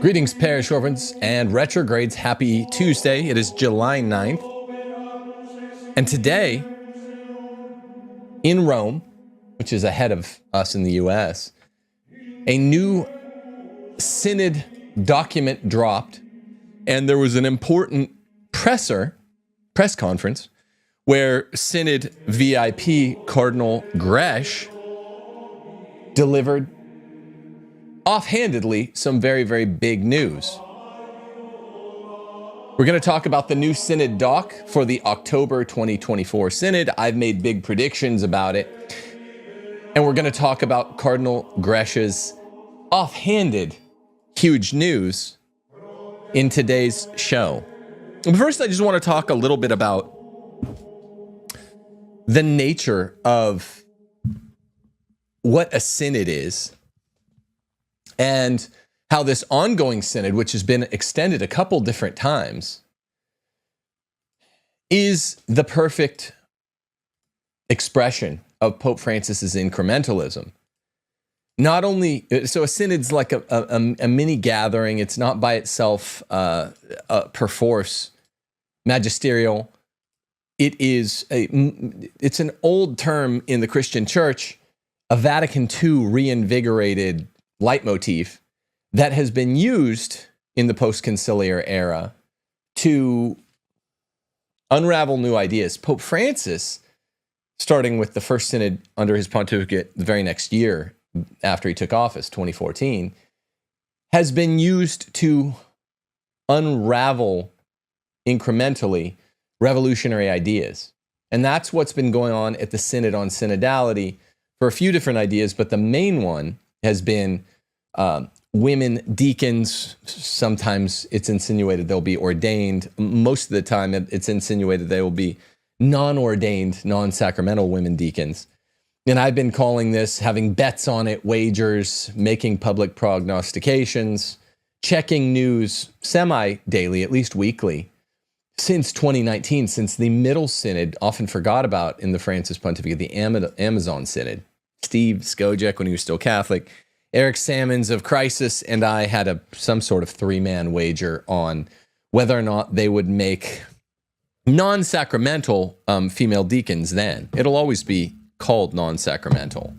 Greetings, parish orphans and retrogrades. Happy Tuesday. It is July 9th. And today, in Rome, which is ahead of us in the U.S., a new synod document dropped, and there was an important press conference where Synod VIP Cardinal Gresh delivered offhandedly some very, very big news. We're going to talk about the new Synod doc for the October 2024 Synod. I've made big predictions about it. And we're going to talk about Cardinal Gresh's offhanded huge news in today's show. But first, I just want to talk a little bit about the nature of what a synod is, and how this ongoing synod, which has been extended a couple different times, is the perfect expression of Pope Francis's incrementalism. Not only, so a synod's like a mini gathering. It's not by itself perforce magisterial. It's an old term in the Christian Church, a Vatican II reinvigorated leitmotif that has been used in the post-conciliar era to unravel new ideas. Pope Francis, starting with the first synod under his pontificate the very next year after he took office, 2014, has been used to unravel incrementally revolutionary ideas. And that's what's been going on at the Synod on Synodality for a few different ideas, but the main one has been women deacons. Sometimes it's insinuated they'll be ordained. Most of the time it's insinuated they will be non-ordained, non-sacramental women deacons. And I've been calling this, having bets on it, wagers, making public prognostications, checking news semi-daily, at least weekly, since 2019, since the Middle Synod, often forgot about in the Francis Pontificate, the Amazon Synod. Steve Skojek, when he was still Catholic, Eric Salmons of Crisis, and I had some sort of three-man wager on whether or not they would make non-sacramental female deacons then. It'll always be called non-sacramental,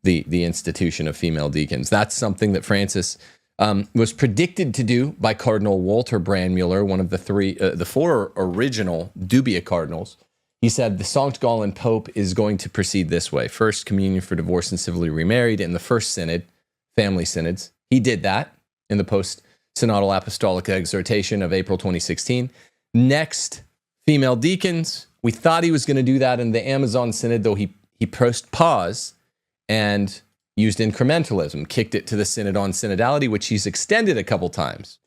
the institution of female deacons. That's something that Francis was predicted to do by Cardinal Walter Brandmuller, one of the four original dubia cardinals. He said the Sanct Gallen Pope is going to proceed this way. First, communion for divorced and civilly remarried in the first synod, family synods. He did that in the post-synodal apostolic exhortation of April 2016. Next, female deacons. We thought he was going to do that in the Amazon Synod, though he paused and used incrementalism, kicked it to the Synod on Synodality, which he's extended a couple times.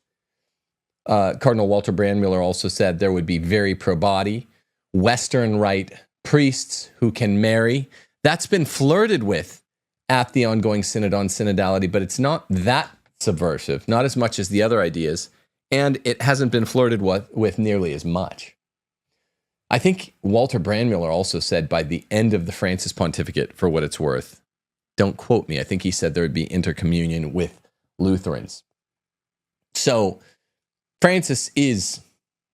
Cardinal Walter Brandmuller also said there would be very pro-body, Western Rite priests who can marry. That's been flirted with at the ongoing Synod on Synodality, but it's not that subversive, not as much as the other ideas, and it hasn't been flirted with nearly as much. I think Walter Brandmuller also said by the end of the Francis Pontificate, for what it's worth, don't quote me, I think he said there would be intercommunion with Lutherans. So Francis is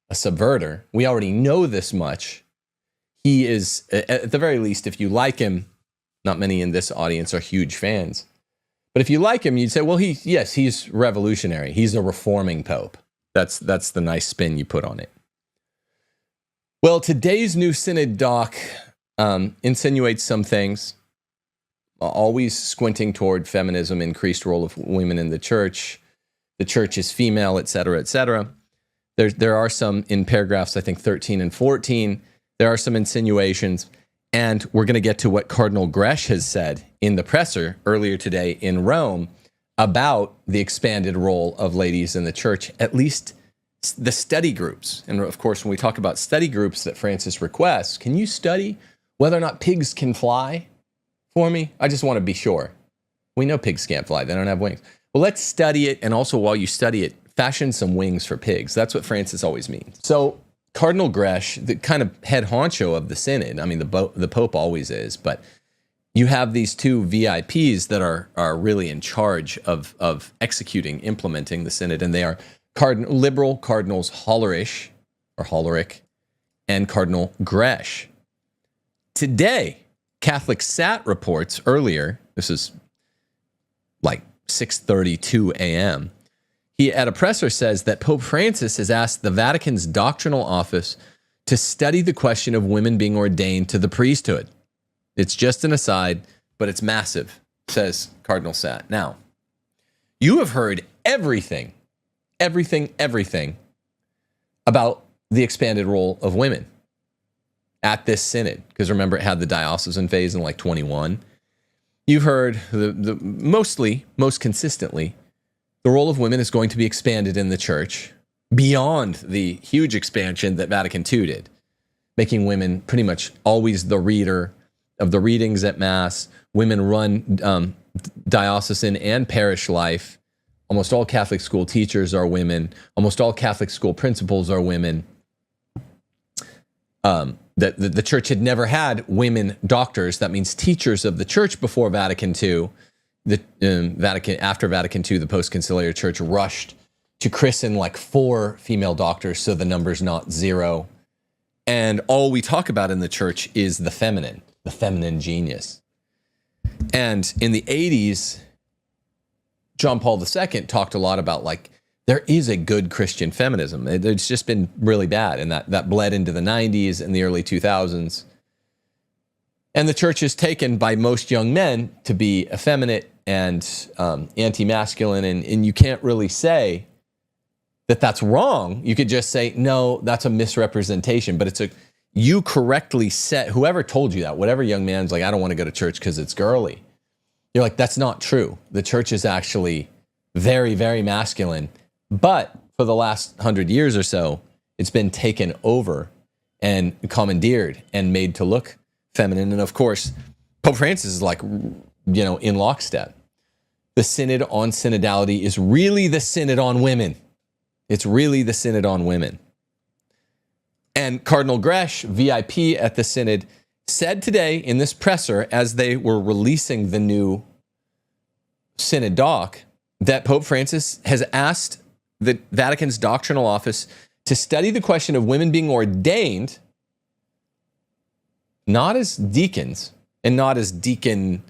a subverter. We already know this much. He is, at the very least, if you like him, not many in this audience are huge fans, but if you like him, you'd say, well, he's revolutionary. He's a reforming pope. That's the nice spin you put on it. Well, today's new Synod doc insinuates some things, always squinting toward feminism, increased role of women in the church is female, et cetera, et cetera. There are some in paragraphs, I think 13 and 14, there are some insinuations, and we're going to get to what Cardinal Gresh has said in the presser earlier today in Rome about the expanded role of ladies in the church, at least the study groups. And of course, when we talk about study groups that Francis requests, can you study whether or not pigs can fly for me? I just want to be sure. We know pigs can't fly. They don't have wings. Well, let's study it. And also while you study it, fashion some wings for pigs. That's what Francis always means. So Cardinal Gresh, the kind of head honcho of the synod, I mean, the Pope always is, but you have these two VIPs that are really in charge of executing, implementing the synod, and they are liberal Cardinals Hollerich and Cardinal Gresh. Today, Catholic Sat reports earlier, this is like 6:32 a.m., he at a presser says that Pope Francis has asked the Vatican's doctrinal office to study the question of women being ordained to the priesthood. It's just an aside, but it's massive, says Cardinal Sat. Now, you have heard everything about the expanded role of women at this synod, because remember, it had the diocesan phase in like 21. You've heard most consistently, the role of women is going to be expanded in the church beyond the huge expansion that Vatican II did, making women pretty much always the reader of the readings at Mass. Women run diocesan and parish life. Almost all Catholic school teachers are women. Almost all Catholic school principals are women. The church had never had women doctors. That means teachers of the church before Vatican II. After Vatican II, the post-conciliar church rushed to christen like 4 female doctors, so the number's not 0. And all we talk about in the church is the feminine genius. And in the 80s, John Paul II talked a lot about like, there is a good Christian feminism. It's just been really bad. And that bled into the 90s and the early 2000s. And the church is taken by most young men to be effeminate and anti-masculine. And you can't really say that that's wrong. You could just say, no, that's a misrepresentation. But you correctly said, whoever told you that, whatever young man's like, I don't want to go to church because it's girly. You're like, that's not true. The church is actually very, very masculine. But for the last 100 years or so, it's been taken over and commandeered and made to look feminine. And of course, Pope Francis is like, in lockstep. The synod on synodality is really the synod on women. It's really the synod on women. And Cardinal Gresh, VIP at the synod, said today in this presser, as they were releasing the new synod doc, that Pope Francis has asked the Vatican's doctrinal office to study the question of women being ordained, not as deacons and not as deacon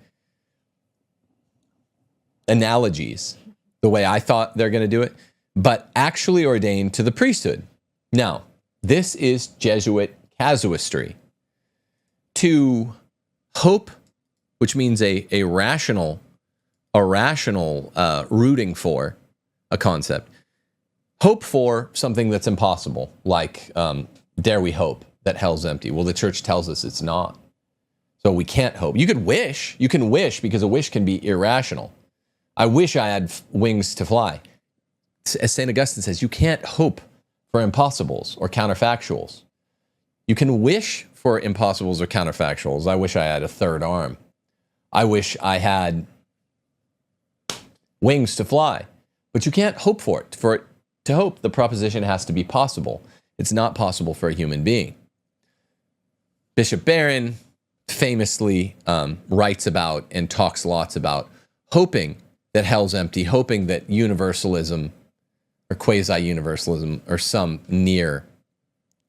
analogies, the way I thought they're going to do it, but actually ordained to the priesthood. Now, this is Jesuit casuistry. To hope, which means a rational rooting for a concept. Hope for something that's impossible, like dare we hope that hell's empty? Well, the church tells us it's not. So we can't hope. You can wish because a wish can be irrational. I wish I had wings to fly. As St. Augustine says, you can't hope for impossibles or counterfactuals. You can wish for impossibles or counterfactuals. I wish I had a third arm. I wish I had wings to fly. But you can't hope for it. For it to hope, the proposition has to be possible. It's not possible for a human being. Bishop Barron famously writes about and talks lots about hoping that hell's empty, hoping that universalism or quasi-universalism or some near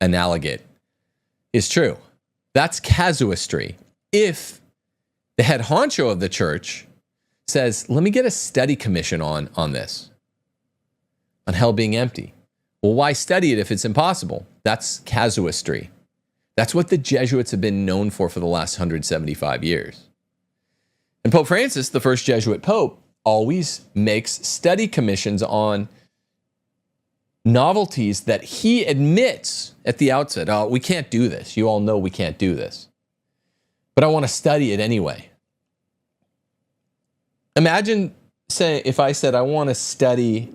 analogate is true. That's casuistry. If the head honcho of the church says, let me get a study commission on this, on hell being empty. Well, why study it if it's impossible? That's casuistry. That's what the Jesuits have been known for the last 175 years. And Pope Francis, the first Jesuit pope, always makes study commissions on novelties that he admits at the outset, oh, we can't do this. You all know we can't do this. But I want to study it anyway. Imagine, say, if I said I want to study,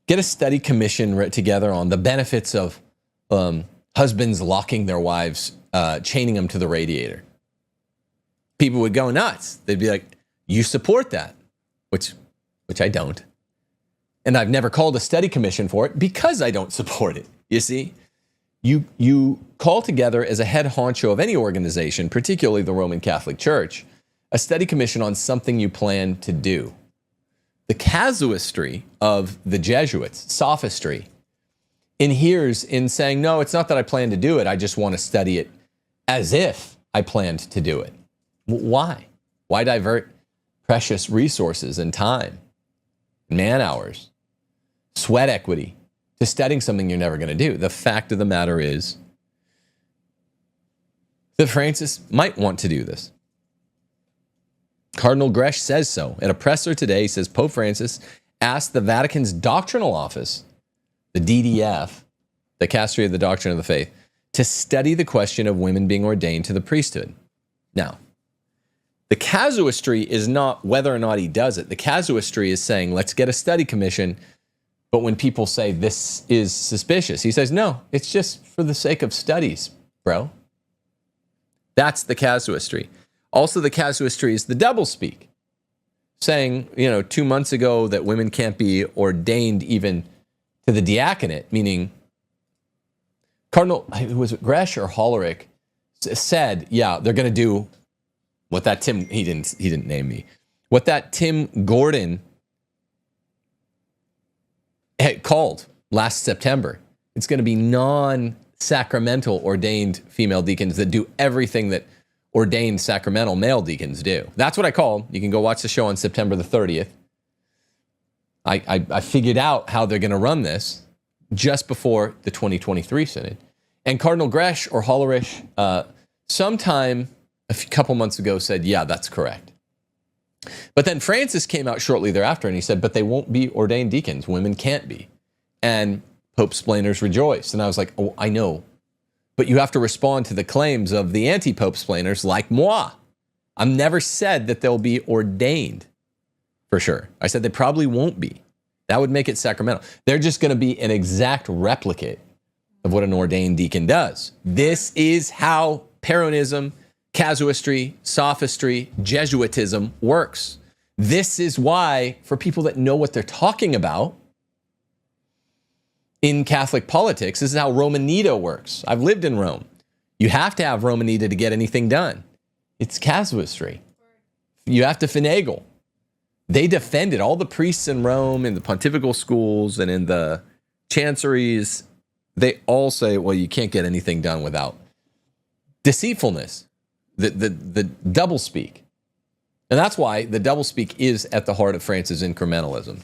get a study commission together on the benefits of husbands locking their wives, chaining them to the radiator. People would go nuts. They'd be like, you support that, which I don't. And I've never called a study commission for it because I don't support it, you see? you call together as a head honcho of any organization, particularly the Roman Catholic Church, a study commission on something you plan to do. The casuistry of the Jesuits, sophistry, inheres in saying, no, it's not that I plan to do it. I just want to study it as if I planned to do it. Why? Why divert precious resources and time, man hours, sweat equity to studying something you're never going to do? The fact of the matter is that Francis might want to do this. Cardinal Gresh says so. At a presser today, he says Pope Francis asked the Vatican's doctrinal office, the DDF, the Dicastery of the Doctrine of the Faith, to study the question of women being ordained to the priesthood. Now, the casuistry is not whether or not he does it. The casuistry is saying, let's get a study commission. But when people say this is suspicious, he says, no, it's just for the sake of studies, bro. That's the casuistry. Also, the casuistry is the doublespeak, saying, 2 months ago that women can't be ordained even to the diaconate, meaning Cardinal, was it Gresh or Hollerich, said, yeah, they're going to do what that Tim, he didn't name me, what that Tim Gordon had called last September. It's going to be non-sacramental ordained female deacons that do everything that ordained sacramental male deacons do. That's what I call. You can go watch the show on September the 30th. I figured out how they're going to run this just before the 2023 synod. And Cardinal Gresh or Hollerich sometime a couple months ago said, yeah, that's correct. But then Francis came out shortly thereafter and he said, but they won't be ordained deacons. Women can't be. And Pope splainers rejoiced. And I was like, oh, I know. But you have to respond to the claims of the anti-Pope splainers like moi. I've never said that they'll be ordained for sure. I said they probably won't be. That would make it sacramental. They're just going to be an exact replicate of what an ordained deacon does. This is how Peronism, casuistry, sophistry, Jesuitism works. This is why, for people that know what they're talking about, in Catholic politics, this is how Romanita works. I've lived in Rome. You have to have Romanita to get anything done. It's casuistry. You have to finagle. They defended all the priests in Rome, in the pontifical schools, and in the chanceries. They all say, well, you can't get anything done without deceitfulness, the doublespeak. And that's why the doublespeak is at the heart of France's incrementalism.